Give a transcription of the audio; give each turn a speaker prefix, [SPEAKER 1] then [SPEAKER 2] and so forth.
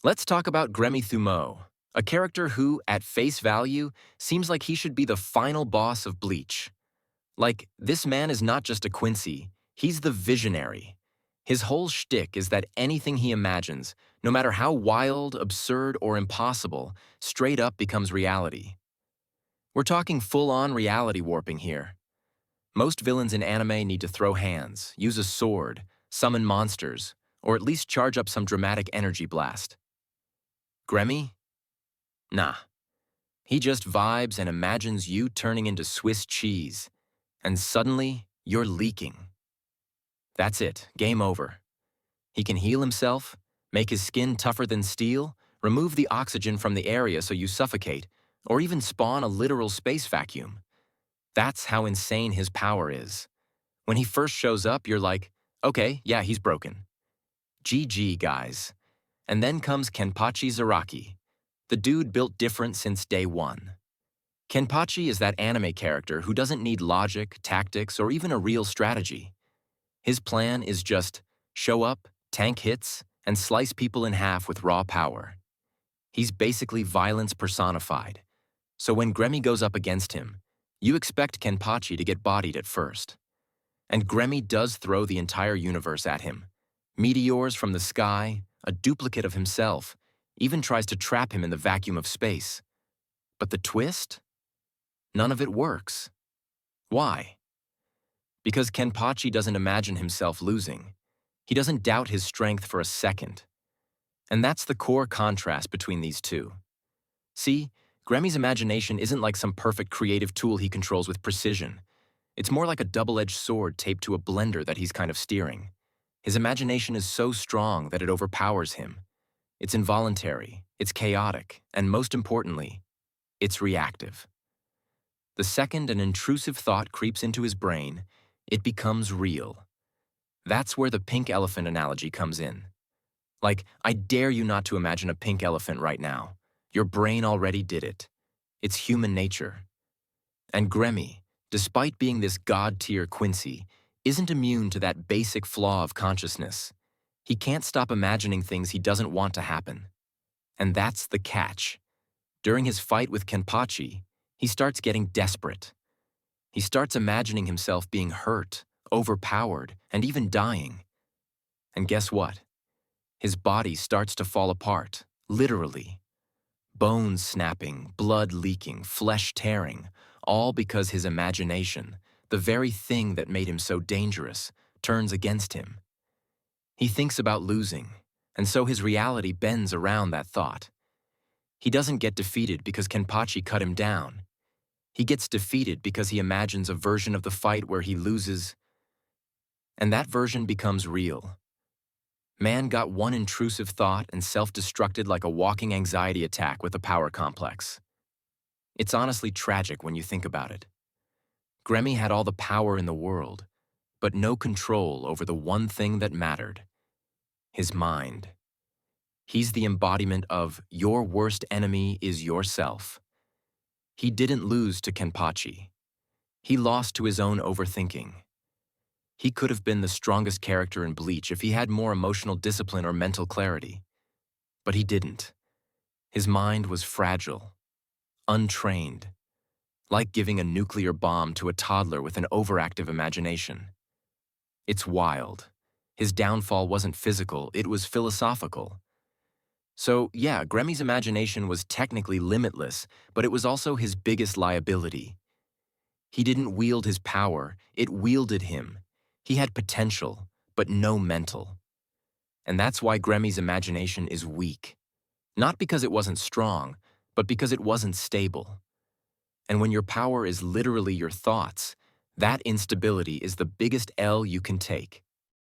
[SPEAKER 1] Let's talk about Gremmy a character who, at face value, seems like he should be the final boss of Bleach. Like, this man is not just a Quincy, he's the visionary. His whole shtick is that anything he imagines, no matter how wild, absurd, or impossible, straight up becomes reality. We're talking full-on reality warping here. Most villains in anime need to throw hands, use a sword, summon monsters, or at least charge up some dramatic energy blast. Gremmy? Nah. He just vibes and imagines you turning into Swiss cheese, and suddenly, you're leaking. That's it, game over. He can heal himself, make his skin tougher than steel, remove the oxygen from the area so you suffocate, or even spawn a literal space vacuum. That's how insane his power is. When he first shows up, you're like, okay, yeah, he's broken. GG, guys. And then comes Kenpachi Zaraki. The dude built different since day one. Kenpachi is that anime character who doesn't need logic, tactics, or even a real strategy. His plan is just show up, tank hits, and slice people in half with raw power. He's basically violence personified. So when Gremmy goes up against him, you expect Kenpachi to get bodied at first. And Gremmy does throw the entire universe at him. Meteors from the sky, a duplicate of himself, even tries to trap him in the vacuum of space. But the twist? None of it works. Why? Because Kenpachi doesn't imagine himself losing. He doesn't doubt his strength for a second. And that's the core contrast between these two. See, Gremmy's imagination isn't like some perfect creative tool he controls with precision. It's more like a double-edged sword taped to a blender that he's kind of steering. His imagination is so strong that it overpowers him. It's involuntary, it's chaotic, and most importantly, it's reactive. The second an intrusive thought creeps into his brain, it becomes real. That's where the pink elephant analogy comes in. Like, I dare you not to imagine a pink elephant right now. Your brain already did it. It's human nature. And Gremmy, despite being this god-tier Quincy, isn't immune to that basic flaw of consciousness. He can't stop imagining things he doesn't want to happen. And that's the catch. During his fight with Kenpachi, he starts getting desperate. He starts imagining himself being hurt, overpowered, and even dying. And guess what? His body starts to fall apart, literally. Bones snapping, blood leaking, flesh tearing, all because his imagination, the very thing that made him so dangerous, turns against him. He thinks about losing, and so his reality bends around that thought. He doesn't get defeated because Kenpachi cut him down. He gets defeated because he imagines a version of the fight where he loses, and that version becomes real. Man got one intrusive thought and self-destructed like a walking anxiety attack with a power complex. It's honestly tragic when you think about it. Gremmy had all the power in the world, but no control over the one thing that mattered: his mind. He's the embodiment of your worst enemy is yourself. He didn't lose to Kenpachi. He lost to his own overthinking. He could have been the strongest character in Bleach if he had more emotional discipline or mental clarity. But he didn't. His mind was fragile, untrained, like giving a nuclear bomb to a toddler with an overactive imagination. It's wild. His downfall wasn't physical, it was philosophical. So, yeah, Gremmy's imagination was technically limitless, but it was also his biggest liability. He didn't wield his power, it wielded him. He had potential, but no mental. And that's why Gremmy's imagination is weak. Not because it wasn't strong, but because it wasn't stable. And when your power is literally your thoughts, that instability is the biggest L you can take.